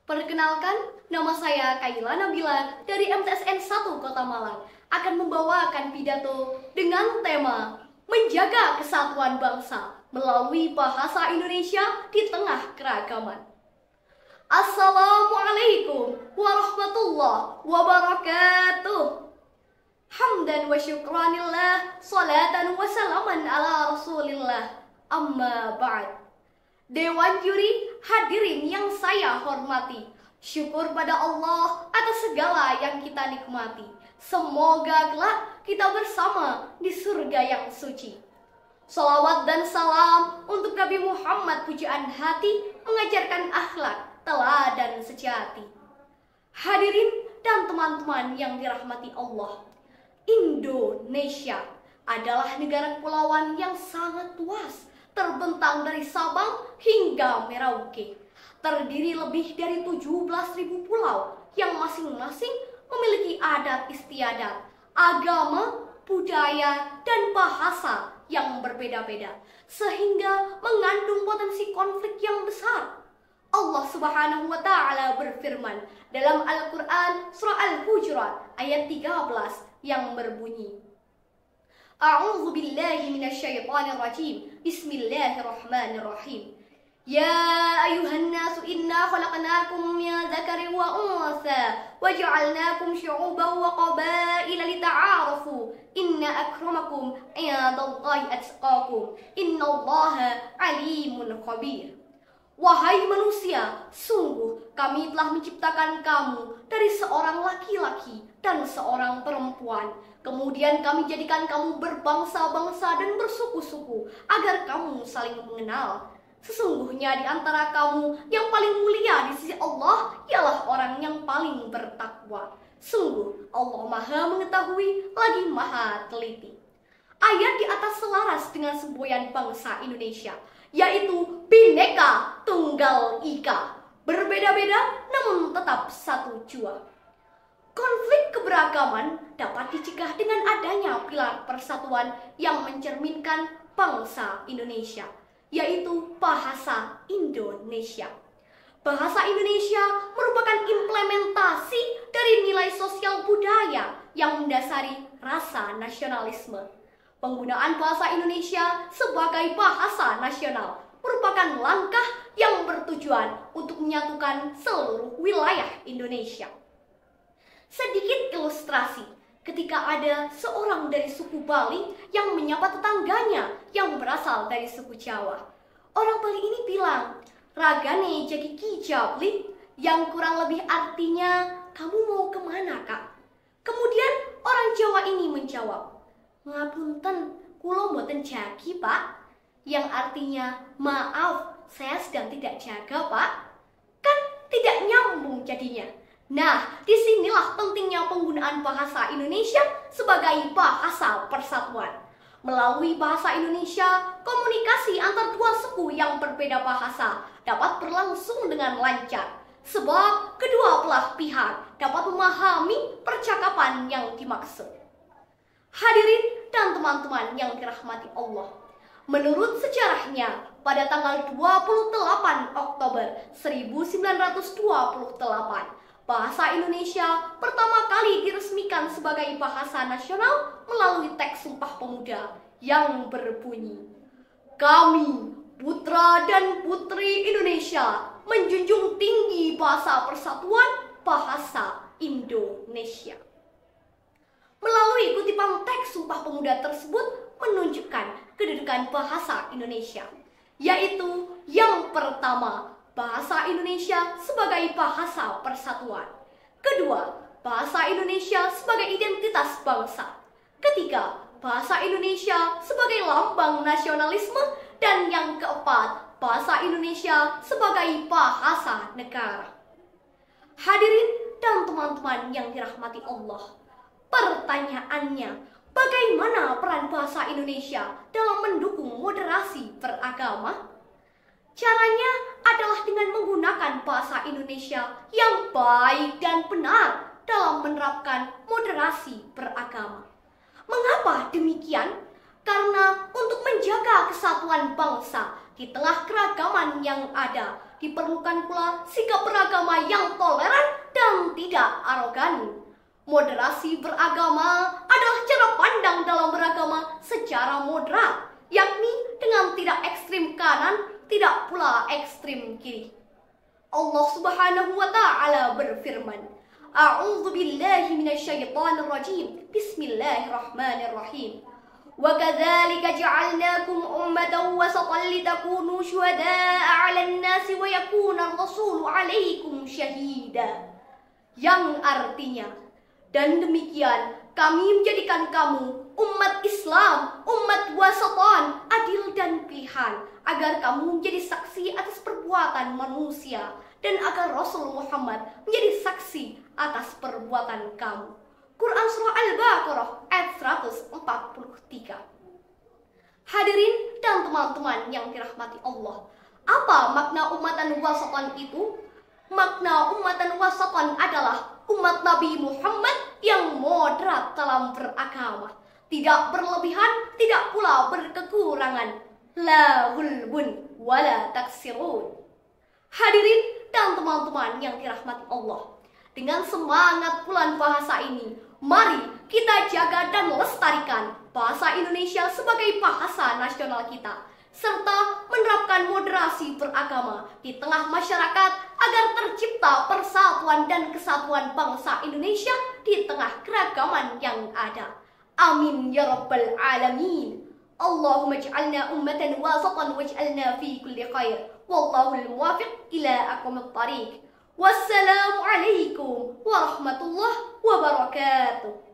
Perkenalkan, nama saya Kaila Nabila dari MTSN 1 Kota Malang akan membawakan pidato dengan tema Menjaga Kesatuan Bangsa melalui Bahasa Indonesia di Tengah Keragaman. Assalamualaikum warahmatullahi wabarakatuh. Hamdan wa syukranillah, salatan wa salaman ala rasulillah, amma ba'd. Dewan juri, hadirin yang saya hormati, syukur pada Allah atas segala yang kita nikmati. Semoga kelak kita bersama di surga yang suci. Salawat dan salam untuk Nabi Muhammad pujaan hati, mengajarkan akhlak, teladan sejati. Hadirin dan teman-teman yang dirahmati Allah, Indonesia adalah negara kepulauan yang sangat luas, terbentang dari Sabang hingga Merauke. Terdiri lebih dari 17.000 pulau yang masing-masing memiliki adat istiadat, agama, budaya, dan bahasa yang berbeda-beda, sehingga mengandung potensi konflik yang besar. Allah Subhanahu wa Ta'ala berfirman dalam Al-Quran Surah Al-Hujurat ayat 13 yang berbunyi, A'udzu billahi minasyaitonir rajim. Bismillahirrahmanirrahim. Ya ayuhan nasu inna khalaqnakum min dzakarin wa untha wa ja'alnakum syu'uban wa qabaila lita'arafu. Inna akramakum 'indallahi atqakum. Innallaha 'alimun khabir. Wahai manusia, sungguh kami telah menciptakan kamu dari seorang laki-laki dan seorang perempuan. Kemudian kami jadikan kamu berbangsa-bangsa dan bersuku-suku agar kamu saling mengenal. Sesungguhnya di antara kamu yang paling mulia di sisi Allah ialah orang yang paling bertakwa. Sungguh Allah Maha mengetahui lagi Maha teliti. Ayat di atas selaras dengan semboyan bangsa Indonesia, yaitu Bhinneka Tunggal Ika, berbeda-beda namun tetap satu jua. Konflik keberagaman dapat dicegah dengan adanya pilar persatuan yang mencerminkan bangsa Indonesia, yaitu bahasa Indonesia. Bahasa Indonesia merupakan implementasi dari nilai sosial budaya yang mendasari rasa nasionalisme. Penggunaan bahasa Indonesia sebagai bahasa nasional merupakan langkah yang bertujuan untuk menyatukan seluruh wilayah Indonesia. Sedikit ilustrasi, ketika ada seorang dari suku Bali yang menyapa tetangganya yang berasal dari suku Jawa. Orang Bali ini bilang, "Ragane jadi ki jabli," yang kurang lebih artinya, "Kamu mau kemana, Kak?" Kemudian orang Jawa ini menjawab, "Ngapunten, kula mboten jagi, Pak," yang artinya, "Maaf, saya sedang tidak jaga, Pak." Kan tidak nyambung jadinya. Nah, disinilah pentingnya penggunaan bahasa Indonesia sebagai bahasa persatuan. Melalui bahasa Indonesia, komunikasi antar dua suku yang berbeda bahasa dapat berlangsung dengan lancar, sebab kedua belah pihak dapat memahami percakapan yang dimaksud. Hadirin dan teman-teman yang dirahmati Allah, menurut sejarahnya, pada tanggal 28 Oktober 1928, bahasa Indonesia pertama kali diresmikan sebagai bahasa nasional melalui teks Sumpah Pemuda yang berbunyi, "Kami, putra dan putri Indonesia, menjunjung tinggi bahasa persatuan, bahasa Indonesia." Melalui kutipan teks Sumpah Pemuda tersebut menunjukkan kedudukan bahasa Indonesia, yaitu yang pertama, bahasa Indonesia sebagai bahasa persatuan. Kedua, bahasa Indonesia sebagai identitas bangsa. Ketiga, bahasa Indonesia sebagai lambang nasionalisme. Dan yang keempat, bahasa Indonesia sebagai bahasa negara. Hadirin dan teman-teman yang dirahmati Allah, pertanyaannya, bagaimana peran bahasa Indonesia dalam mendukung moderasi beragama? Caranya adalah dengan menggunakan bahasa Indonesia yang baik dan benar dalam menerapkan moderasi beragama. Mengapa demikian? Karena untuk menjaga kesatuan bangsa di tengah keragaman yang ada, Diperlukan pula sikap beragama yang toleran dan tidak arogan. Moderasi beragama adalah cara pandang dalam beragama secara moderat, yakni dengan tidak ekstrim kanan, tidak pula ekstrim kiri. Allah Subhanahu wa Ta'ala berfirman, A'udzu billahi minasyaitonir rajim. Bismillahirrahmanirrahim. Wa kadzalika ja'alnakum ummatan wasatan litakunu syuhada'a 'alan nasi wa yakuna ar-rasulu 'alaikum syahida. Yang artinya, dan demikian kami menjadikan kamu umat Islam, umat wasatan, adil dan pilihan, agar kamu menjadi saksi atas perbuatan manusia dan agar Rasul Muhammad menjadi saksi atas perbuatan kamu. Quran Surah Al-Baqarah ayat 143. Hadirin dan teman-teman yang dirahmati Allah, apa makna umatan wasatan itu? Makna umatan wasatan adalah umat Nabi Muhammad yang moderat dalam beragama, tidak berlebihan, tidak pula berkekurangan. La gulbun wala taksirun. Hadirin dan teman-teman yang dirahmati Allah, dengan semangat bulan bahasa ini, mari kita jaga dan lestarikan bahasa Indonesia sebagai bahasa nasional kita, serta menerapkan moderasi beragama di tengah masyarakat agar tercipta persatuan dan kesatuan bangsa Indonesia di tengah keragaman yang ada. Amin ya rabbal alamin. Allahumma ij'alna ummatan wasatan waj'alna fi kulli khair. Wallahul muwaffiq ila aqwamit thariq. Wassalamu alaikum warahmatullahi wabarakatuh.